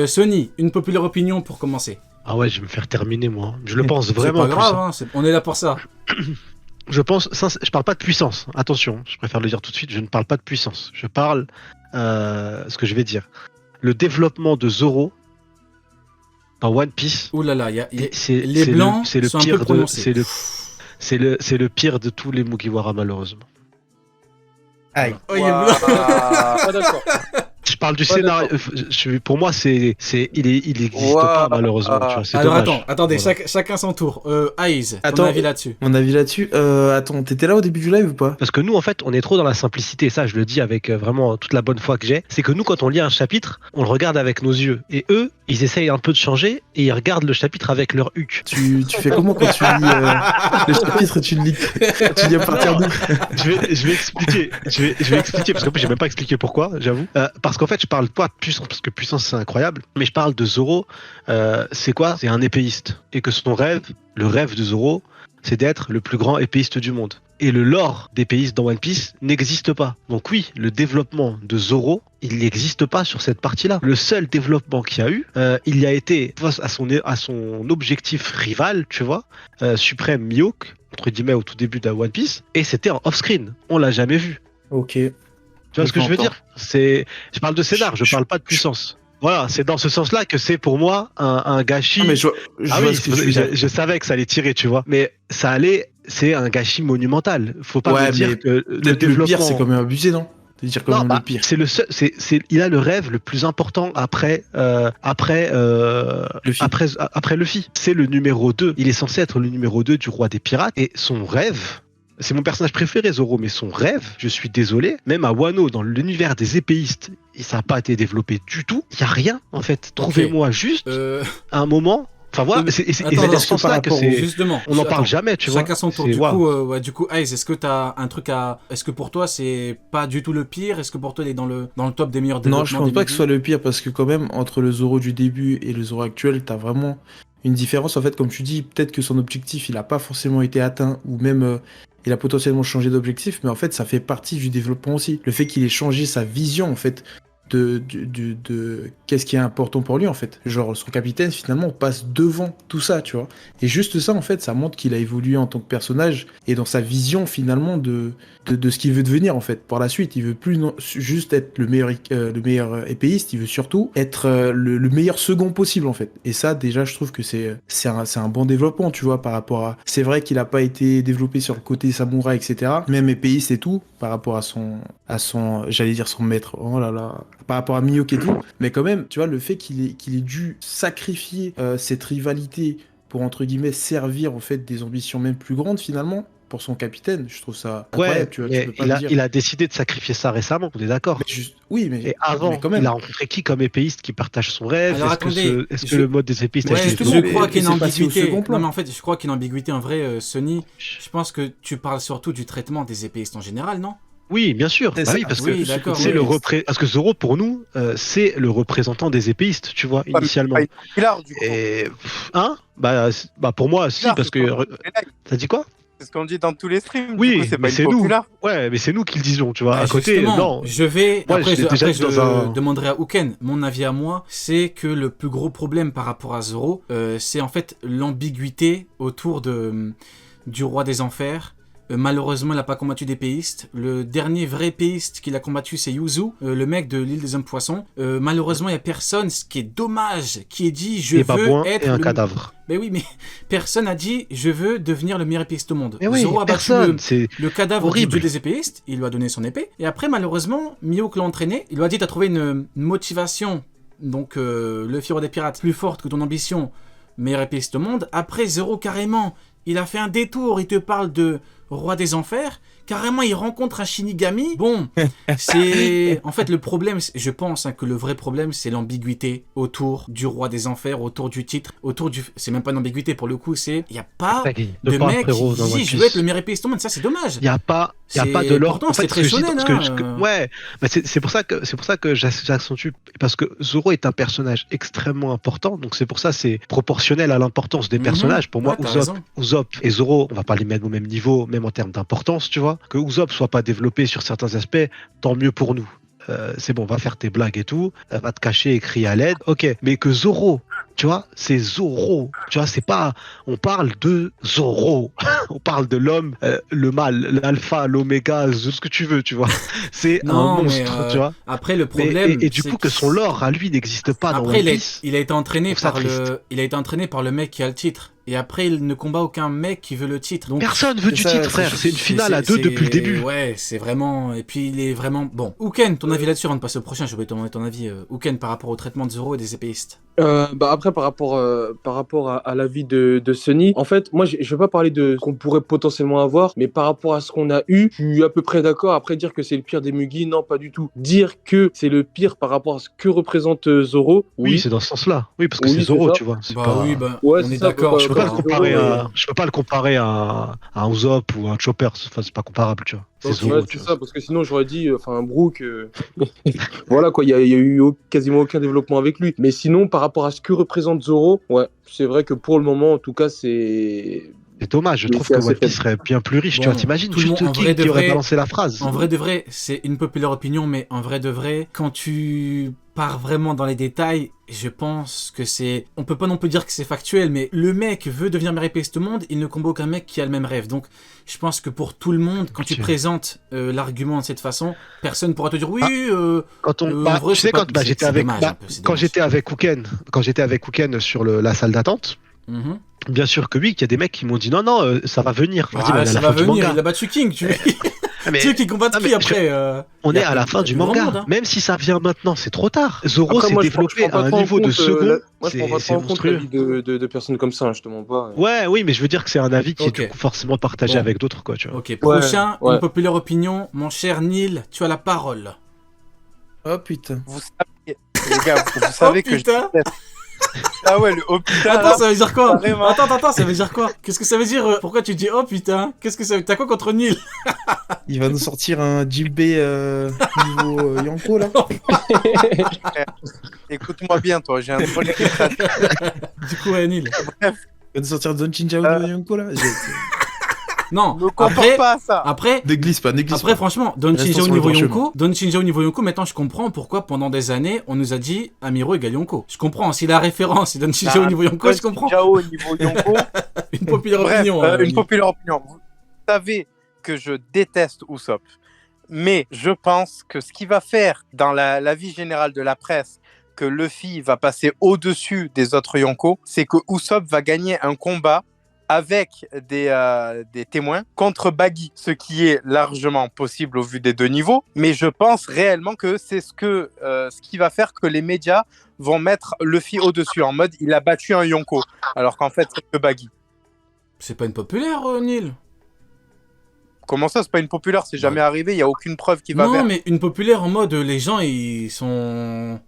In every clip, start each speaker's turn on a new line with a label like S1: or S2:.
S1: Sony, une populaire opinion pour commencer.
S2: Ah ouais, je vais me faire terminer, moi. Je le pense
S1: C'est
S2: vraiment.
S1: pas grave, hein, on est là pour ça.
S2: Je pense, je parle pas de puissance. Attention, je préfère le dire tout de suite. Je ne parle pas de puissance. Je parle, ce que je vais dire. Le développement de Zoro dans One Piece.
S1: Ouh là là,
S2: c'est
S1: les blancs
S2: c'est le
S1: sont un
S2: pire
S1: peu prononcés.
S2: c'est le pire de tous les Mugiwara, malheureusement.
S3: Aïe.
S1: Oh, il est blanc.
S3: Pas d'accord.
S2: Je parle du
S3: Pas
S2: scénario. Pour moi, il n'existe pas, malheureusement. Tu vois, c'est
S1: Alors
S2: dommage.
S1: attendez,
S2: Voilà.
S1: chacun son tour. Aiz, ton
S3: Attends,
S1: avis là-dessus.
S3: Mon avis là-dessus. Attends, t'étais là au début du live ou pas?
S2: Parce que nous, en fait, on est trop dans la simplicité. Et ça, je le dis avec vraiment toute la bonne foi que j'ai. C'est que nous, quand on lit un chapitre, on le regarde avec nos yeux. Et eux, ils essayent un peu de changer et ils regardent le chapitre avec leur huc.
S3: Tu fais comment quand tu lis le chapitre? Tu le lis, tu lis à partir d'où?
S2: Je vais expliquer. Je vais expliquer parce qu'en fait, j'ai même pas expliqué pourquoi, j'avoue. Parce qu'en fait, je parle pas de puissance parce que puissance c'est incroyable, mais je parle de Zoro. C'est quoi? C'est un épéiste et que son rêve, le rêve de Zoro, c'est d'être le plus grand épéiste du monde. Et le lore d'épéiste dans One Piece n'existe pas. Donc oui, le développement de Zoro, il n'existe pas sur cette partie-là. Le seul développement qu'il y a eu, il y a été face à son objectif rival, tu vois, suprême Mihawk, entre guillemets au tout début de One Piece, et c'était en off-screen. On l'a jamais vu.
S3: Ok.
S2: Tu vois ce que je veux dire? Je parle de scénar, je parle pas de puissance. Voilà, c'est dans ce sens-là que c'est pour moi un gâchis.
S3: Ah, mais je
S2: Ah
S3: vois
S2: oui,
S3: ce que tu veux dire.
S2: je savais que ça allait tirer, tu vois. Mais c'est un gâchis monumental. Faut pas me dire que le développement.
S3: Le pire, c'est quand même abusé, non? De dire quand
S2: Non,
S3: même le pire.
S2: c'est le seul, il a le rêve le plus important après Luffy. C'est le numéro 2. Il est censé être le numéro 2 du roi des pirates. Et son rêve, c'est mon personnage préféré, Zoro, mais son rêve, je suis désolé, même à Wano, dans l'univers des épéistes, ça n'a pas été développé du tout. Il n'y a rien, en fait. Trouvez-moi juste un moment. Enfin voilà, c'est dans ce sens-là que c'est.
S1: Justement,
S2: on n'en parle jamais, tu vois.
S1: Chacun son tour. Du coup, Aiz, est-ce que t'as un truc à. Est-ce que pour toi c'est pas du tout le pire? Est-ce que pour toi il est dans le top des meilleurs développements?
S3: Non, je pense pas que ce soit le pire parce que quand même entre le Zoro du début et le Zoro actuel, t'as vraiment une différence. En fait, comme tu dis, peut-être que son objectif il a pas forcément été atteint ou même il a potentiellement changé d'objectif, mais en fait ça fait partie du développement aussi. Le fait qu'il ait changé sa vision en fait de qu'est-ce qui est important pour lui en fait. Genre son capitaine finalement passe devant tout ça, tu vois. Et juste ça en fait, ça montre qu'il a évolué en tant que personnage et dans sa vision finalement de ce qu'il veut devenir en fait. Par la suite, il veut plus juste être le meilleur épéiste, il veut surtout être le meilleur second possible en fait. Et ça déjà je trouve que c'est un bon développement, tu vois, par rapport à... C'est vrai qu'il a pas été développé sur le côté samouraï, etc. Même épéiste et tout, par rapport à son j'allais dire son maître, oh là là, par rapport à Mihawk et tout, mais quand même, tu vois, le fait qu'il ait dû sacrifier cette rivalité pour, entre guillemets, servir, en fait, des ambitions même plus grandes, finalement, pour son capitaine, je trouve ça incroyable, tu vois, tu peux pas me dire.
S2: Il a décidé de sacrifier ça récemment, on est d'accord.
S3: Oui, mais...
S2: Et avant,
S3: quand même.
S2: il a rencontré qui comme épéiste qui partage son rêve?
S1: Alors,
S2: Est-ce que le mode des épéistes
S1: a été je crois qu'il y a une ambiguïté.
S3: Non,
S1: mais en fait, je crois qu'il y a une ambiguïté, en vrai, Sony. Je pense que tu parles surtout du traitement des épéistes en général, non?
S2: Oui, bien sûr. Bah oui, parce que c'est parce que Zoro pour nous, c'est le représentant des épéistes, tu vois, initialement. Et pour moi, si, parce que t'as dit quoi?
S4: C'est ce qu'on dit dans tous les streams.
S2: Oui,
S4: du coup, c'est
S2: mais
S4: pas
S2: c'est
S4: une
S2: nous.
S4: populaire.
S2: Ouais, mais c'est nous qui le disons, tu vois. À côté, non.
S1: Je demanderai à Uken. Mon avis à moi, c'est que le plus gros problème par rapport à Zoro, c'est en fait l'ambiguïté autour du roi des enfers. Malheureusement, il n'a pas combattu d'épéiste. Le dernier vrai épéiste qu'il a combattu, c'est Yuzu, le mec de l'île des hommes poissons. Malheureusement, il n'y a personne, ce qui est dommage, qui ait dit je veux être
S2: un cadavre.
S1: Mais oui, mais personne n'a dit je veux devenir le meilleur épéiste au monde.
S2: Mais oui,
S1: Zoro a battu le cadavre
S2: horrible.
S1: du dieu des épéistes, il lui a donné son épée. Et après, malheureusement, Mihawk l'a entraîné. Il lui a dit t'as trouvé une motivation, donc le roi des pirates, plus forte que ton ambition, meilleur épéiste au monde. Après, Zoro, carrément, il a fait un détour, il te parle de roi des enfers, carrément il rencontre un Shinigami. Bon, c'est... En fait le problème, je pense que le vrai problème c'est l'ambiguïté autour du roi des enfers, autour du titre, c'est même pas une ambiguïté pour le coup, c'est... Il n'y a pas de mec qui dit je veux être le meilleur épéiste au monde, ça c'est dommage.
S2: Il n'y a pas de lore.
S1: Pourtant c'est très shonen.
S2: Ouais, mais c'est pour ça que j'accentue, parce que Zoro est un personnage extrêmement important, donc c'est pour ça c'est proportionnel à l'importance des personnages. Pour moi, Usopp et Zoro, on va pas les mettre au même niveau, même en termes d'importance, tu vois. Que Usopp soit pas développé sur certains aspects, tant mieux pour nous. c'est bon, va faire tes blagues et tout, va te cacher et crier à l'aide. Ok, mais que Zoro, tu vois, c'est Zoro. Tu vois, c'est pas. On parle de Zoro. On parle de l'homme, le mal, l'alpha, l'oméga, ce que tu veux, tu vois. C'est un
S1: Non, mais
S2: monstre, tu vois.
S1: après, le
S2: Mais-
S1: problème.
S2: et du
S1: c'est
S2: coup, que son lore à lui n'existe pas dans
S1: Après,
S2: One Piece.
S1: il a été entraîné
S2: Je trouve ça
S1: par
S2: triste.
S1: il a été entraîné par le mec qui a le titre. Et après, il ne combat aucun mec qui veut le titre. Donc,
S2: Personne veut
S3: c'est
S2: du
S3: ça,
S2: titre,
S3: c'est-
S2: frère. C'est une finale à deux depuis le début.
S1: Ouais, c'est vraiment. Et puis, il est vraiment. Bon. Uken, ton avis là-dessus avant de passer au prochain, je vais te demander ton avis. Uken, par rapport au traitement de Zoro et des épéistes.
S4: Bah après, par rapport à l'avis de Sunny, en fait, moi, je vais pas parler de ce qu'on pourrait potentiellement avoir, mais par rapport à ce qu'on a eu, je suis à peu près d'accord. Après, dire que c'est le pire des Mugi, non, pas du tout. Dire que c'est le pire par rapport à ce que représente Zoro,
S2: Oui,
S4: oui.
S2: c'est dans ce sens-là. Oui, parce que
S4: Oui,
S2: c'est
S4: c'est
S2: Zoro,
S4: ça.
S2: tu vois. C'est
S1: Bah
S2: pas-
S1: oui, bah,
S4: Ouais,
S1: on
S4: c'est
S1: est
S4: ça,
S1: d'accord.
S4: bah,
S2: Je peux pas le
S4: Zoro,
S2: comparer
S4: ouais.
S2: à, je peux pas le comparer à un Usopp ou à un Chopper. Enfin, c'est pas comparable, tu vois. C'est
S1: Ok.
S2: Zoro,
S4: Ouais,
S2: tu
S4: c'est
S2: vois.
S4: ça, parce que sinon j'aurais dit, enfin, Brook, voilà quoi, il y a eu quasiment aucun développement avec lui. Mais sinon, par rapport à ce que représente Zoro, ouais, c'est vrai que pour le moment, en tout cas, c'est
S2: C'est dommage, je trouve
S4: c'est
S2: que
S4: assez
S2: One Piece
S4: faible.
S2: serait bien plus riche, tu
S1: Bon,
S2: vois. T'imagines
S1: tout le monde,
S2: juste
S1: en vrai
S2: King
S1: de
S2: qui aurait
S1: vrai,
S2: balancé la phrase.
S1: En vrai de vrai, c'est une populaire opinion, mais en vrai de vrai, quand tu pars vraiment dans les détails, je pense que c'est... On peut pas non plus dire que c'est factuel, mais le mec veut devenir meilleur épéiste au monde, il ne combat aucun mec qui a le même rêve. Donc, je pense que pour tout le monde, quand tu
S2: Ok.
S1: présentes l'argument de cette façon, personne pourra te dire oui,
S2: Ah, Quand on,
S1: en
S2: bah,
S1: vrai,
S2: tu
S1: c'est
S2: sais,
S1: pas...
S2: quand bah,
S1: c'est-
S2: j'étais
S1: c'est
S2: avec,
S1: dommage,
S2: bah,
S1: un peu, c'est
S2: quand
S1: dommage.
S2: j'étais avec Uken sur la salle d'attente,
S1: Mhm.
S2: bien sûr que oui, qu'il y a des mecs qui m'ont dit non, non, ça va venir. Je leur dis, mais on est à
S1: ça
S2: la
S1: va
S2: fin du
S1: venir,
S2: manga.
S1: il a battu King, tu
S2: Ah, mais-
S1: tu sais qui combat
S2: non,
S1: qui
S2: mais
S1: après
S2: on
S1: y a
S2: est à la
S1: plus-
S2: fin
S1: y a
S2: du
S1: plus grand
S2: manga.
S1: monde, hein.
S2: Même si ça vient maintenant, c'est trop tard. Zoro
S4: Après,
S2: s'est
S4: moi, je
S2: développé
S4: prends
S2: à
S4: pas
S2: un
S4: trop en
S2: niveau de
S4: compte,
S2: second.
S4: moi, je prends pas trop
S2: C'est
S4: en compte
S2: monstrueux.
S4: l'avis de personnes comme ça, hein, je te mens pas.
S2: Ouais, oui, mais je veux dire que c'est un avis qui est du
S1: Ok.
S2: coup forcément partagé
S1: Bon.
S2: avec d'autres, quoi, tu vois.
S1: Ok, prochain,
S4: ouais.
S1: une populaire opinion. Mon cher Neil, tu as la parole.
S3: Oh putain.
S5: Vous savez, les gars, vous savez que je
S1: putain.
S5: déteste. Ah ouais, le oh putain
S1: Attends,
S5: là,
S1: ça veut dire quoi?
S5: carrément.
S1: Attends, ça veut dire quoi? Qu'est-ce que ça veut dire? Pourquoi tu dis oh putain? Qu'est-ce que ça veut... T'as quoi contre Neil?
S3: Il va nous sortir un Jinbei niveau Yanko là.
S5: Écoute-moi bien, toi, j'ai un projet créatif.
S1: Du coup, Neil.
S3: Il va nous sortir Don Chinjao niveau Yanko là.
S1: Non,
S5: Ne compare
S1: après,
S5: pas à ça.
S1: après,
S3: Ne glisse pas, ne glisse
S1: après,
S3: pas.
S1: franchement, Don
S3: Restons
S1: Chinjao
S3: sur le
S1: niveau
S3: droit
S1: Yonko, Don Chinjao niveau Yonko, maintenant je comprends pourquoi pendant des années on nous a dit Amiro égale Yonko. Je comprends, si la référence c'est Don Chinjao niveau Yonko, je comprends.
S5: Jao niveau Yonko.
S1: Une populaire
S5: Bref,
S1: opinion.
S5: une
S1: Neil.
S5: populaire opinion. Vous savez que je déteste Usopp, mais je pense que ce qu'il va faire dans la vie générale de la presse, que Luffy va passer au-dessus des autres Yonko, c'est que Usopp va gagner un combat avec des témoins contre Baggy, ce qui est largement possible au vu des deux niveaux, mais je pense réellement que c'est ce qui va faire que les médias vont mettre Luffy au-dessus, en mode il a battu un Yonko, alors qu'en fait c'est que Baggy.
S1: C'est pas une populaire, Neil.
S5: Comment ça, c'est pas une populaire, c'est jamais arrivé, il y a aucune preuve qui va
S1: Non,
S5: vers.
S1: mais une populaire en mode les gens ils sont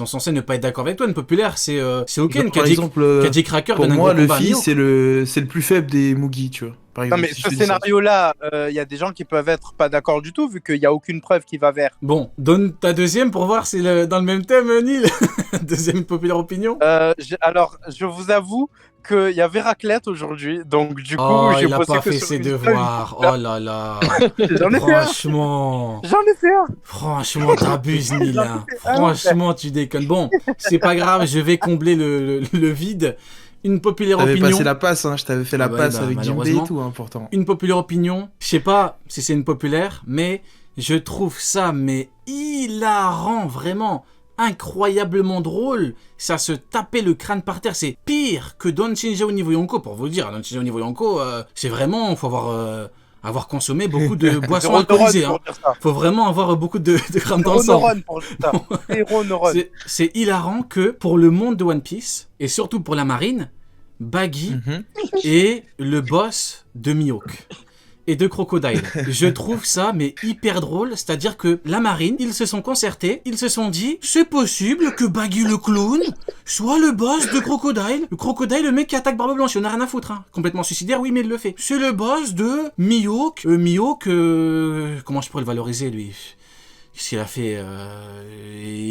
S1: censés ne pas être d'accord avec toi. Une populaire, c'est Oken qui a
S3: Par
S1: dit
S3: exemple,
S1: qui a dit Cracker
S3: pour
S1: donne un
S3: moi,
S1: gros combat à
S3: Luffy,
S1: Mihawk.
S3: c'est le plus faible des Mugi, tu vois. Par
S5: Non
S3: exemple,
S5: mais
S3: si
S5: ce
S3: je te dis ça.
S5: scénario-là, il y a des gens qui peuvent être pas d'accord du tout, vu qu'il y a aucune preuve qui va vers.
S1: Bon, donne ta deuxième pour voir si dans le même thème, Neil. Deuxième populaire opinion.
S5: Alors, je vous avoue qu'il y avait raclette aujourd'hui, donc du coup,
S1: Oh,
S5: j'ai
S1: il a
S5: posé
S1: pas
S5: que
S1: fait
S5: sur
S1: ses
S5: une
S1: devoirs.
S5: feuille.
S1: Oh là là.
S5: J'en ai fait un.
S1: Franchement.
S5: J'en ai fait un.
S1: Franchement, t'abuses, Neil. Hein. Franchement, tu déconnes. Bon, c'est pas grave, je vais combler le vide. Une populaire
S3: T'avais
S1: opinion.
S3: passé la passe, hein. Je t'avais fait la
S1: Ah ouais,
S3: passe
S1: bah,
S3: avec Jinbei
S1: malheureusement.
S3: et tout, hein, pourtant.
S1: Une populaire opinion. Je sais pas si c'est une populaire, mais je trouve ça mais hilarant, vraiment. Incroyablement drôle, ça se tapait le crâne par terre, c'est pire que Don Chinjao niveau Yonko, pour vous le dire. Don Chinjao niveau Yonko, c'est vraiment, faut avoir consommé beaucoup de boissons
S5: Zéro
S1: alcoolisées.
S5: neurone
S1: Hein.
S5: pour dire ça.
S1: Faut vraiment avoir beaucoup de grammes dans le
S5: Zéro
S1: sang.
S5: neurone pour dire ça. Zéro neurone.
S1: C'est hilarant que pour le monde de One Piece, et surtout pour la marine, Baggy est le boss de Mihawk et de Crocodile. Je trouve ça mais hyper drôle, c'est-à-dire que la marine, ils se sont concertés, ils se sont dit c'est possible que Baggy le clown soit le boss de Crocodile. Le Crocodile, le mec qui attaque Barbe Blanche, il en a rien à foutre. Hein. Complètement suicidaire, oui mais il le fait. C'est le boss de Mihawk. Mihawk, comment je pourrais le valoriser lui? Qu'est-ce qu'il a fait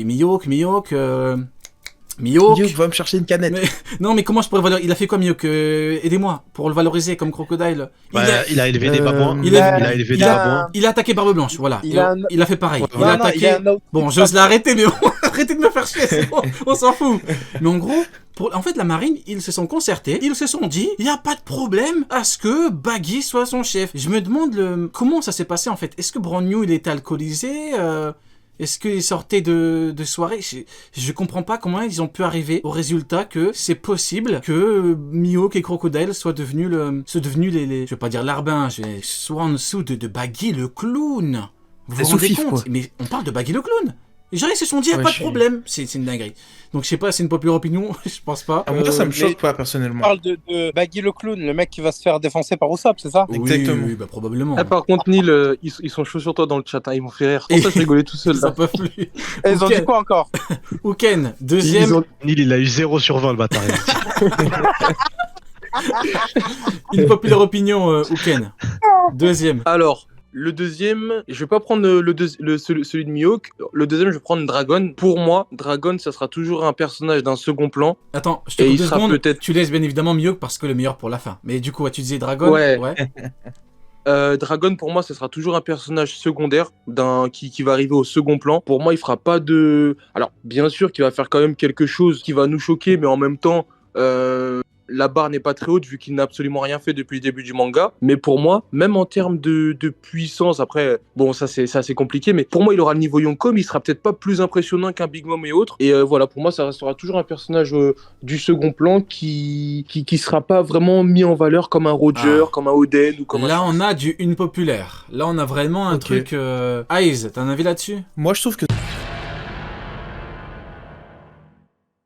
S1: Mihawk, Mihawk.
S3: Mihawk va me chercher une canette.
S1: Mais- Non, mais comment je pourrais valoriser? Il a fait quoi, Mihawk? Aidez-moi, pour le valoriser comme Crocodile.
S2: Il a élevé des babouins.
S1: il a-
S2: Il a élevé
S5: il
S2: des
S5: a-
S2: babouins.
S1: Il a attaqué Barbe Blanche, voilà.
S5: Il a un-
S1: Il a fait pareil.
S3: Ouais,
S1: Il a
S5: Non, non,
S1: attaqué.
S5: il a un autre-
S1: Bon, j'ose l'arrêter, mais bon, arrêtez de me faire chier, c'est bon, on s'en fout. Mais en gros, en fait, la marine, ils se sont concertés, ils se sont dit, il n'y a pas de problème à ce que Baggy soit son chef. Je me demande comment ça s'est passé en fait. Est-ce que Brand New, il était alcoolisé Est-ce qu'il sortait de soirée? Je comprends pas comment ils ont pu arriver au résultat que c'est possible que Mihawk et Crocodile soient devenus les je vais pas dire larbin, soit en dessous de Baggy le clown. Vous
S3: C'est
S1: vous rendez
S3: sous-fif,
S1: compte?
S3: quoi.
S1: Mais on parle de Baggy le clown. Les gens ils se sont dit,
S3: Ouais,
S1: pas de problème. C'est une dinguerie. Donc je sais pas, c'est une populaire opinion, je pense pas.
S3: Moi, ça me
S5: mais-
S3: choque pas,
S5: On
S3: personnellement.
S5: parle de Baggy le clown, le mec qui va se faire défoncer par Usopp, c'est ça?
S1: Oui,
S3: Exactement.
S1: oui, bah probablement.
S4: Ah, par contre, Neil, ils sont chauds sur toi dans le chat, hein, ils m'ont fait rire. Pour ça, je rigolais tout seul.
S1: Ça
S4: Là.
S1: peut plus.
S5: Et ils ont
S1: Ok.
S5: dit quoi encore?
S1: Uken, deuxième.
S4: Ils ont-
S2: Neil, il a eu 0 sur 20 le bâtard.
S1: Une populaire opinion, Uken. Deuxième.
S4: Alors, le deuxième, je vais pas prendre celui de Mihawk. Le deuxième, je vais prendre Dragon. Pour moi, Dragon, ça sera toujours un personnage d'un second plan.
S1: Attends, je te
S4: Et
S1: coupe
S4: il
S1: 2
S4: sera
S1: secondes.
S4: peut-être-
S1: Tu laisses bien évidemment Mihawk parce que le meilleur pour la fin. Mais du coup, tu disais Dragon.
S4: Ouais.
S1: Ouais.
S4: Dragon, pour moi, ce sera toujours un personnage secondaire qui va arriver au second plan. Pour moi, il fera pas de. Alors, bien sûr qu'il va faire quand même quelque chose qui va nous choquer, mais en même temps, la barre n'est pas très haute vu qu'il n'a absolument rien fait depuis le début du manga. Mais pour moi, même en termes de puissance, après, bon, ça c'est compliqué, mais pour moi, il aura le niveau Yonko, mais il sera peut-être pas plus impressionnant qu'un Big Mom et autres. Et voilà, pour moi, ça restera toujours un personnage du second plan qui sera pas vraiment mis en valeur comme un Roger,
S1: Ah.
S4: comme un Oden ou comme un.
S1: Là, on a une populaire. Là, on a vraiment un
S3: Ok.
S1: truc. Eyes, t'as un avis là-dessus?
S3: Moi, je trouve que